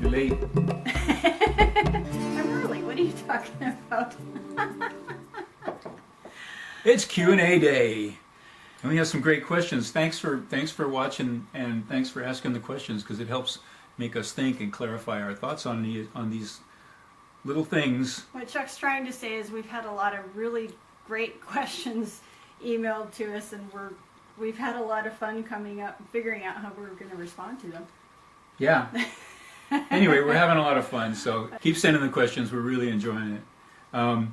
You're late. I'm early. What are you talking about? It's Q&A day. And we have some great questions. Thanks for watching, and thanks for asking the questions, because it helps make us think and clarify our thoughts on these little things. What Chuck's trying to say is we've had a lot of really great questions emailed to us, and we've had a lot of fun coming up and figuring out how we're going to respond to them. Yeah. Anyway, we're having a lot of fun, so keep sending the questions. We're really enjoying it. A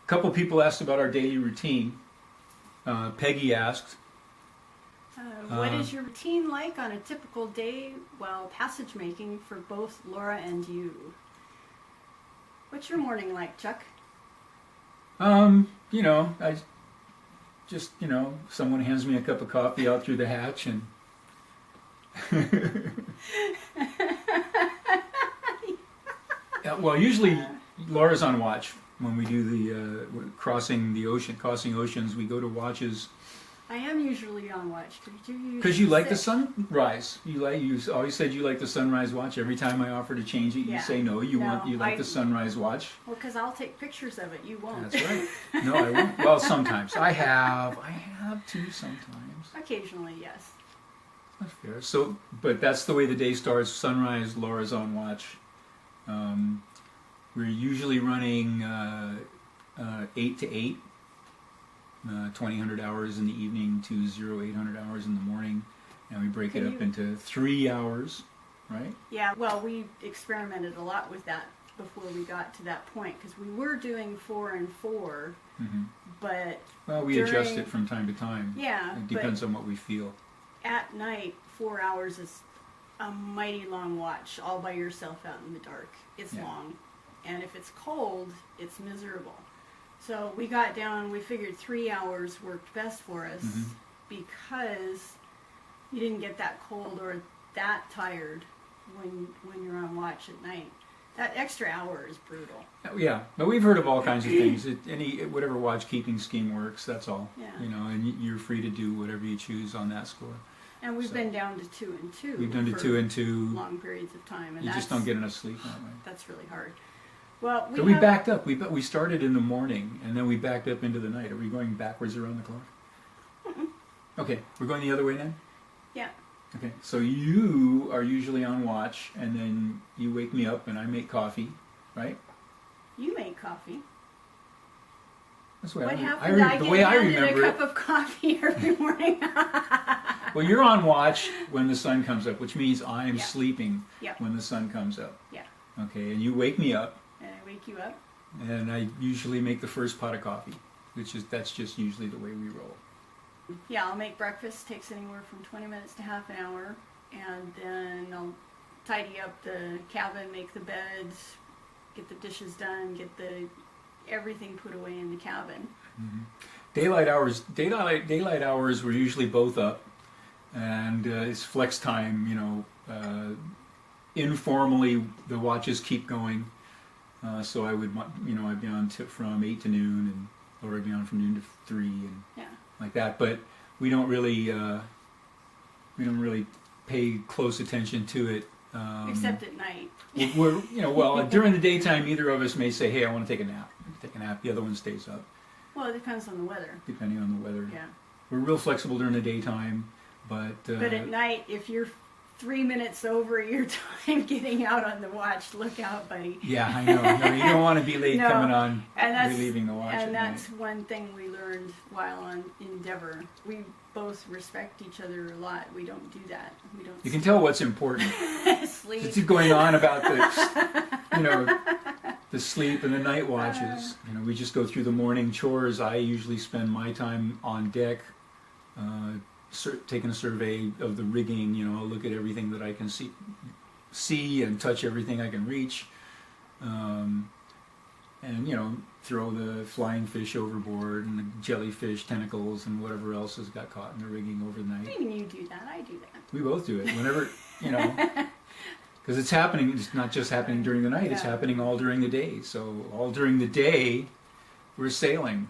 couple people asked about our daily routine. Peggy asked, what is your routine like on a typical day while passage making for both Laura and you? What's your morning like, Chuck? You know, I just, you know, someone hands me a cup of coffee out through the hatch, and yeah, well, usually Laura's on watch when we do the crossing oceans. We go to watches. I am usually on watch. Because you like the sunrise. You always said you like the sunrise watch. Every time I offer to change it, you say no. You like the sunrise watch. Well, because I'll take pictures of it. You won't. That's right. No, I won't. Well, sometimes I have to sometimes. Occasionally, yes. That's fair. So, but that's the way the day starts. Sunrise. Laura's on watch. We're usually running 8 to 8. 2,000 hours in the evening to 800 hours in the morning, and we break it up into 3 hours, right? Yeah, well, we experimented a lot with that before we got to that point, because we were doing 4 and 4, but we adjust it from time to time. Yeah, it depends on what we feel. At night, 4 hours is a mighty long watch, all by yourself out in the dark. It's long, and if it's cold, it's miserable. So we got down, we figured 3 hours worked best for us because you didn't get that cold or that tired when you're on watch at night. That extra hour is brutal. Yeah, but we've heard of all kinds of things. Whatever watch keeping scheme works, that's all. Yeah. You know, and you're free to do whatever you choose on that score. And we've been down to 2 and 2. We've done to 2 and 2. Long periods of time. And you just don't get enough sleep that way. That's really hard. Well, we backed up. We started in the morning, and then we backed up into the night. Are we going backwards around the clock? Okay, we're going the other way then? Yeah. Okay, so you are usually on watch, and then you wake me up, and I make coffee, right? You make coffee. That's what happened? I the way I remember a cup of coffee every morning. Well, you're on watch when the sun comes up, which means I'm sleeping when the sun comes up. Yeah. Okay, and you wake me up. And I wake you up. And I usually make the first pot of coffee, that's just usually the way we roll. Yeah, I'll make breakfast. Takes anywhere from 20 minutes to half an hour, and then I'll tidy up the cabin, make the beds, get the dishes done, get everything put away in the cabin. Daylight hours. We're usually both up, and it's flex time. You know, informally the watches keep going. So I would, I'd be on from 8 to noon, and Laura would be on from noon to 3, and like that. But we don't really pay close attention to it. Except at night. During the daytime, either of us may say, "Hey, I want to take a nap." Take a nap. The other one stays up. Well, it depends on the weather. Depending on the weather. Yeah. We're real flexible during the daytime, but at night, if you're 3 minutes over your time getting out on the watch, look out, buddy. Yeah, I know. No, you don't want to be late coming on, relieving the watch. And that's one thing we learned while on Endeavor. We both respect each other a lot. We don't do that. We don't. You can tell what's important. Sleep. It's going on about the sleep and the night watches. We just go through the morning chores. I usually spend my time on deck. Taking a survey of the rigging, I'll look at everything that I can see and touch everything I can reach, and throw the flying fish overboard and the jellyfish tentacles and whatever else has got caught in the rigging overnight. I mean, you do that. I do that. We both do it whenever, because it's happening. It's not just happening during the night; it's happening all during the day. So all during the day, we're sailing.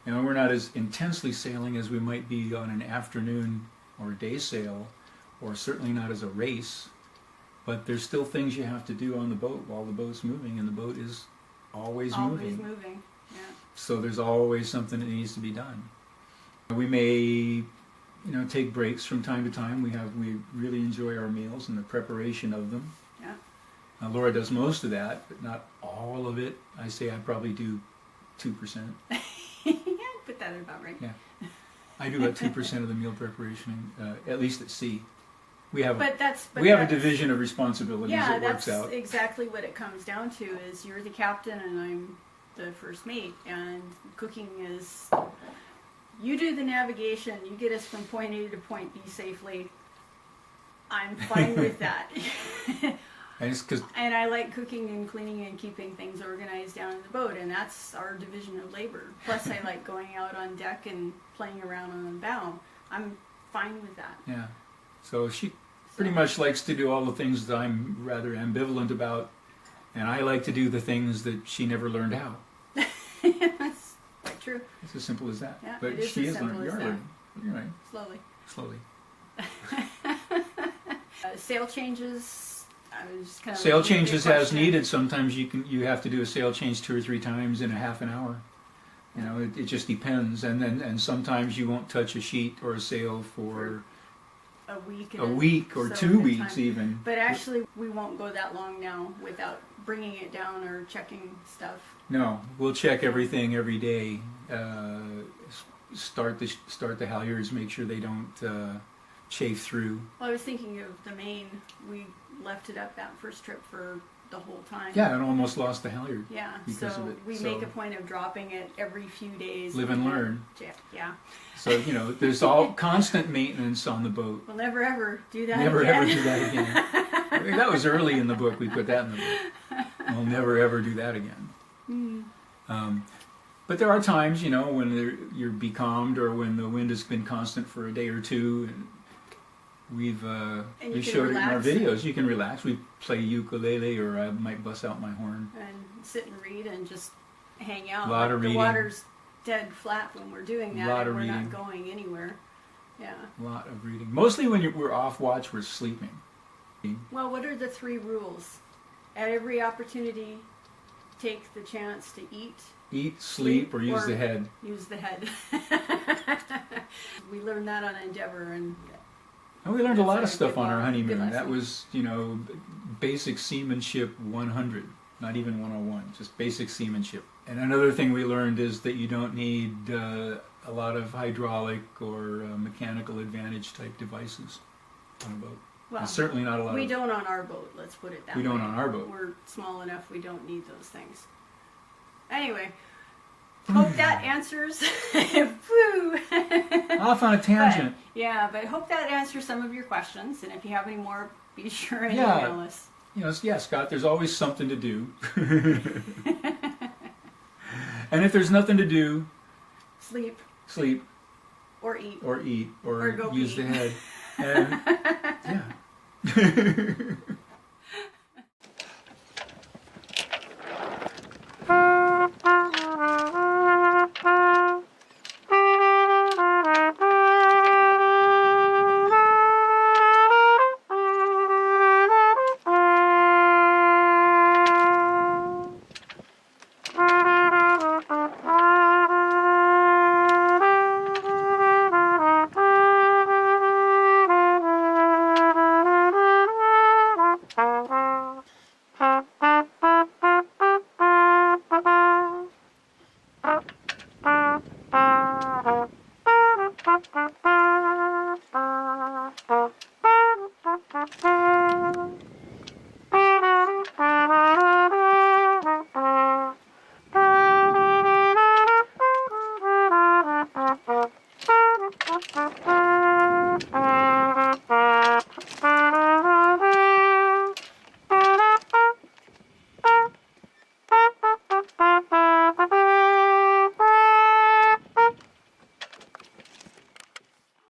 We're not as intensely sailing as we might be on an afternoon or day sail, or certainly not as a race. But there's still things you have to do on the boat while the boat's moving, and the boat is always Always moving. moving. Yeah. So there's always something that needs to be done. We may, take breaks from time to time. We really enjoy our meals and the preparation of them. Yeah. Laura does most of that, but not all of it. I say I probably do 2%. Yeah, put that about right. Yeah. I do about 2% of the meal preparation, at least at sea. We have But that's a division of responsibilities yeah, that works that's out. exactly what it comes down to. Is you're the captain and I'm the first mate, and cooking is you do the navigation, you get us from point A to point B safely. I'm fine with that. And I like cooking and cleaning and keeping things organized down in the boat, and that's our division of labor. Plus, I like going out on deck and playing around on the bow. I'm fine with that. Yeah. So she pretty much likes to do all the things that I'm rather ambivalent about, and I like to do the things that she never learned how. That's quite true. It's as simple as that. Yeah, but it is she as is simple learning. as You're that. learning. You're right. Slowly. Slowly. Sail changes. I was just kind of Sail changes as needed. Sometimes you have to do a sail change 2 or 3 times in a half an hour. It just depends. And sometimes you won't touch a sheet or a sail for a week. a week or 2 weeks even. But actually, we won't go that long now without bringing it down or checking stuff. No, we'll check everything every day. Start the halyards, make sure they don't chafe through. Well, I was thinking of the Maine. We left it up that first trip for the whole time. Yeah, and almost lost the halyard. Yeah, because so of it. we So make a point of dropping it every few days. live and learn. Yeah. So, there's all constant maintenance on the boat. We'll never ever do that Never again. ever do that again. I mean, that was early in the book. We put that in the book. We'll never ever do that again. But there are times, when you're becalmed or when the wind has been constant for a day or two. And we showed it in our videos. You can relax. We play ukulele, or I might bust out my horn. And sit and read and just hang out. A lot of the reading. water's dead flat when we're doing that, Lot and of we're reading. not going anywhere. Yeah. A lot of reading. Mostly when we're off watch, we're sleeping. Well, what are the 3 rules? At every opportunity, take the chance to eat. Eat, sleep, or use the head. Use the head. We learned that on Endeavor, and we learned a lot of That's a stuff good on our lesson. honeymoon. Good That lesson. was, basic seamanship 100, not even 101, just basic seamanship. And another thing we learned is that you don't need a lot of hydraulic or mechanical advantage type devices on a boat. well, And certainly not a lot we of... don't on our boat. Let's put it that way. We don't on our boat. We're small enough. We don't need those things. Anyway, hope that answers. Woo. Off on a tangent. But hope that answers some of your questions. And if you have any more, be sure and Yeah. email us. Yeah, Scott, there's always something to do. And if there's nothing to do, Sleep sleep or eat. or eat or Or go use pee. the head. And, yeah.